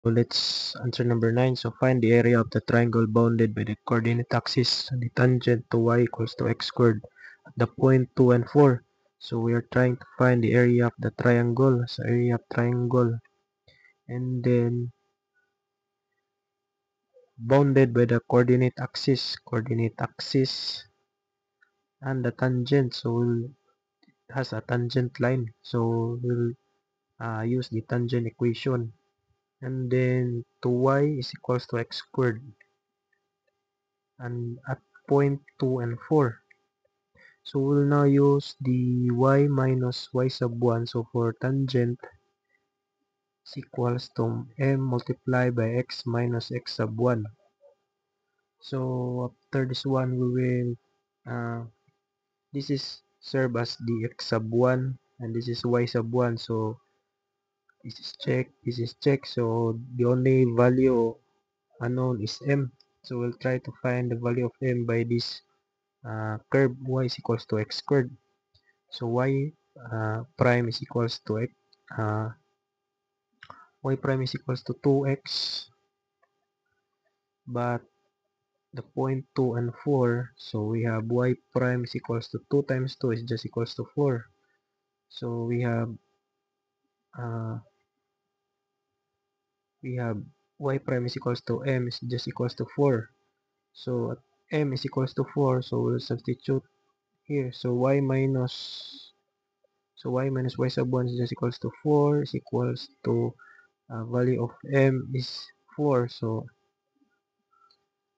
So let's answer number 9. So find the area of the triangle bounded by the coordinate axis and the tangent to y equals to x squared at the point 2 and 4. So we are trying to find the area of the triangle. So area of triangle, and then bounded by the coordinate axis and the tangent. So it has a tangent line. So we'll use the tangent equation. And then 2y is equals to x squared, and at point 2 and 4. So we'll now use the y minus y sub 1. So for tangent is equals to m multiplied by x minus x sub 1. So after this one, we will this is serve as the x sub 1 and this is y sub 1. So this is check. So the only value unknown is m. So we'll try to find the value of m by this curve y is equals to x squared. So prime is equals to x, y prime is equals to 2x, but the point 2 and 4, so we have y prime is equals to 2 times 2 is just equals to 4. So uh, we have y prime is equals to m is just equals to 4. So at m is equals to 4, so we'll substitute here. So y minus y sub 1 is just equals to 4 is equals to value of m is 4. So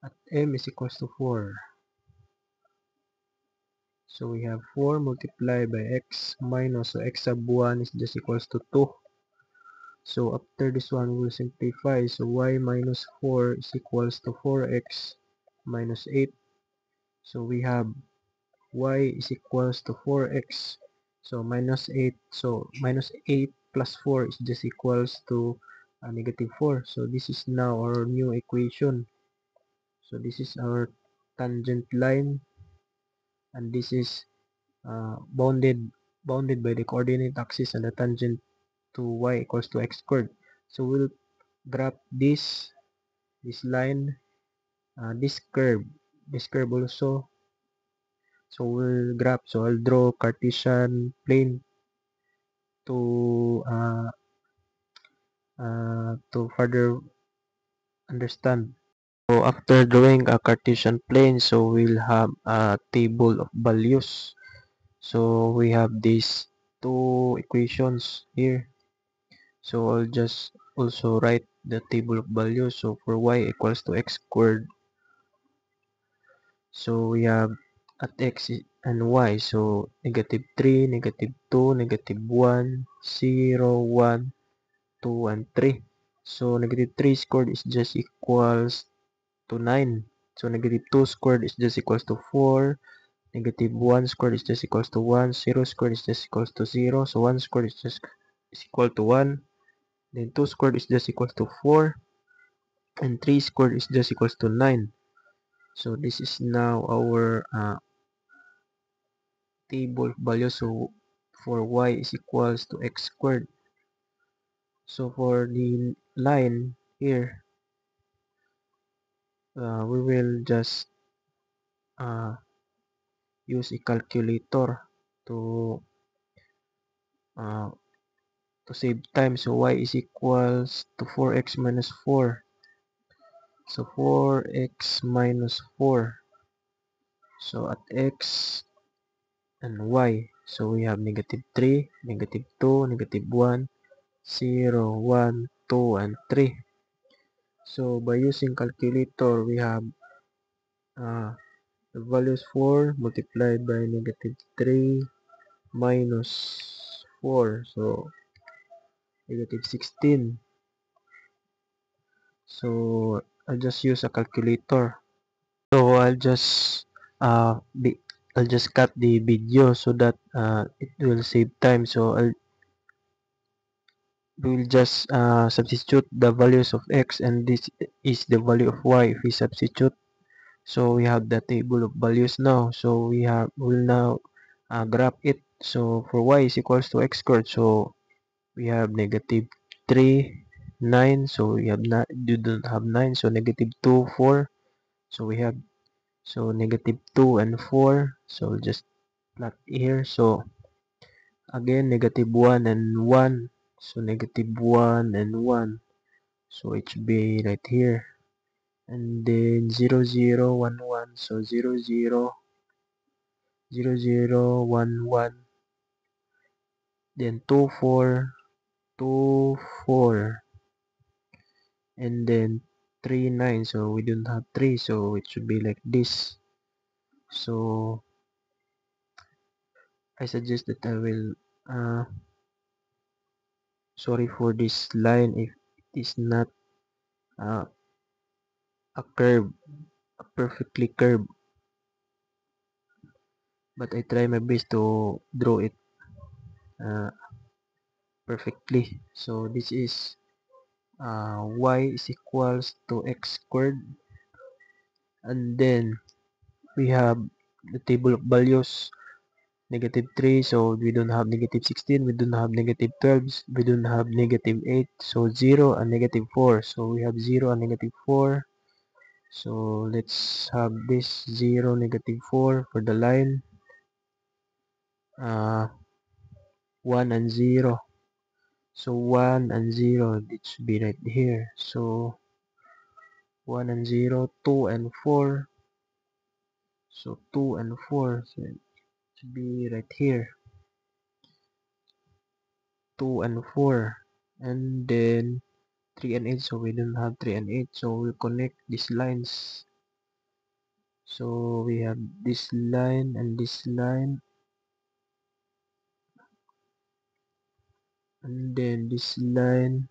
at m is equals to 4. So we have 4 multiplied by x minus, so x sub 1 is just equals to 2. So after this one, we'll simplify. So y minus 4 is equals to 4x minus 8. So we have y is equals to 4x. So minus 8. So minus 8 plus 4 is just equals to negative 4. So this is now our new equation. So this is our tangent line, and this is bounded by the coordinate axis and the tangent to y equals to x squared. So we'll graph this line, this curve also. So we'll graph. So I'll draw Cartesian plane to further understand. So after drawing a Cartesian plane, so we'll have a table of values. So we have these two equations here. So I'll just also write the table of values. So for y equals to x squared, so we have at x and y, so negative 3, negative 2, negative 1, 0, 1, 2, and 3. So negative 3 squared is just equals to 9. So negative 2 squared is just equals to 4. Negative 1 squared is just equals to 1. 0 squared is just equals to 0. So 1 squared is equal to 1. Then 2 squared is just equals to 4. And 3 squared is just equals to 9. So this is now our table value. So for y is equals to x squared. So for the line here, we will just use a calculator to uh, to save time. So y is equals to 4x minus 4. So 4x minus 4. So at x and y, so we have negative 3, negative 2, negative 1, 0, 1, 2, and 3. So by using calculator, we have the values 4 multiplied by negative 3 minus 4. So negative 16. So I'll just use a calculator. So I'll just cut the video so that it will save time. So we'll just substitute the values of x, and this is the value of y if we substitute. So we have the table of values now. So we'll now graph it. So for y is equals to x squared. So we have negative 3, 9, so we have not, you don't have 9, so negative 2, 4, so we have, so negative 2 and 4, so just plot here. So again, negative 1 and 1, so negative 1 and 1, so it should be right here. And then 0 0 1 1, so 0 0 0 0 1 1, then 2 4 2 4, and then 3 9, so we don't have 3, so it should be like this. So I suggest that I will sorry for this line if it is not uh, a curve, a perfectly curve, but I try my best to draw it uh, perfectly. So this is y is equals to x squared, and then we have the table of values, negative 3, so we don't have negative 16, we don't have negative 12, we don't have negative 8, so 0 and negative 4, so we have 0 and negative 4. So let's have this 0 negative 4 for the line, uh, 1 and 0, so 1 and 0, it should be right here. So 1 and 0, 2 and 4, so 2 and 4, so it should be right here, 2 and 4, and then 3 and 8, so we don't have 3 and 8, so we'll connect these lines. So we have this line and this line, and then this line,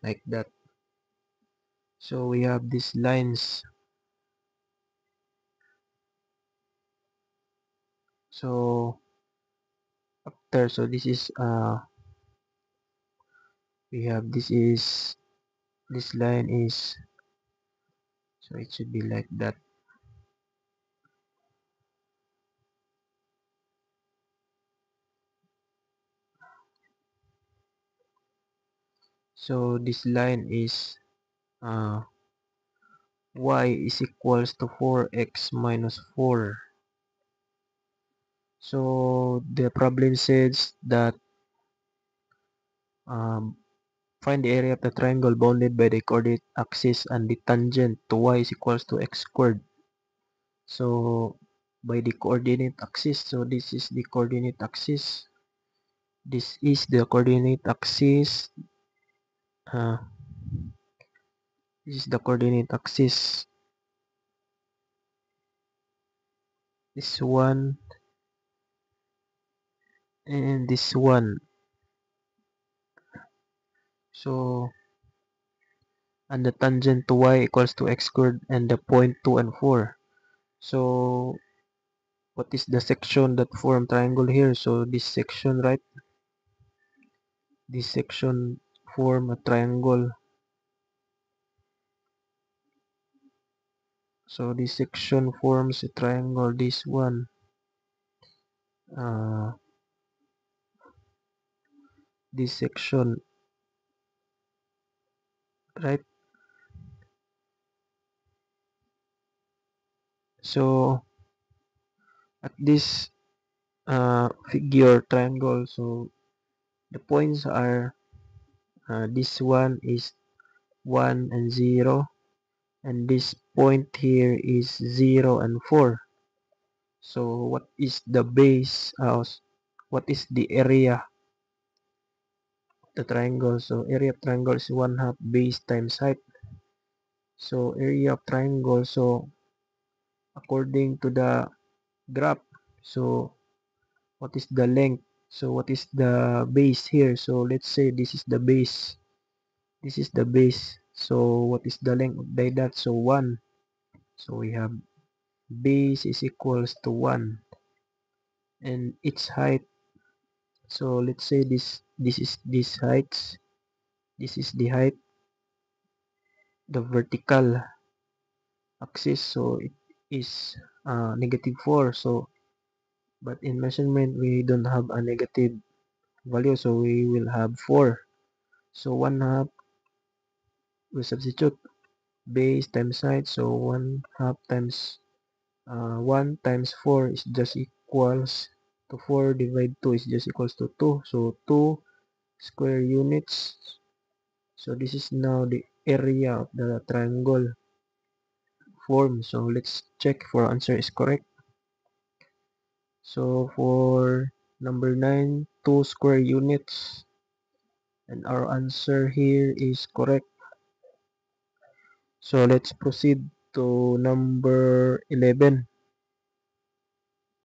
like that. So we have these lines. So after, so this is we have, this line is, so it should be like that. So this line is y is equals to 4x minus 4. So the problem says that um, find the area of the triangle bounded by the coordinate axis and the tangent to y is equals to x squared. So by the coordinate axis, so this is the coordinate axis. This is the coordinate axis. Uh, this is the coordinate axis. This one and this one. So and the tangent to y equals to x squared and the point 2 and 4. So what is the section that form triangle here? So this section, right? This section form a triangle. So this section forms a triangle. This one, uh, this section, right? So at this figure triangle, so the points are this one is 1 and 0, and this point here is 0 and 4. So what is the base, what is the area of the triangle? So area of triangle is 1/2 base times height. So area of triangle, so according to the graph, so what is the length? So what is the base here? So let's say this is the base. This is the base. So what is the length by that? So 1. So we have base is equals to 1, and its height, so let's say this is this height, this is the height, the vertical axis, so it is negative 4. So but in measurement we don't have a negative, value. So we will have 4. So 1 half, we substitute base times height. So 1 half times 1 times 4 is just equals to 4 divide 2 is just equals to 2. So 2 square units. So this is now the area of the triangle form. So let's check if our answer is correct. So for number 9, 2 square units. And our answer here is correct. So let's proceed to number 11.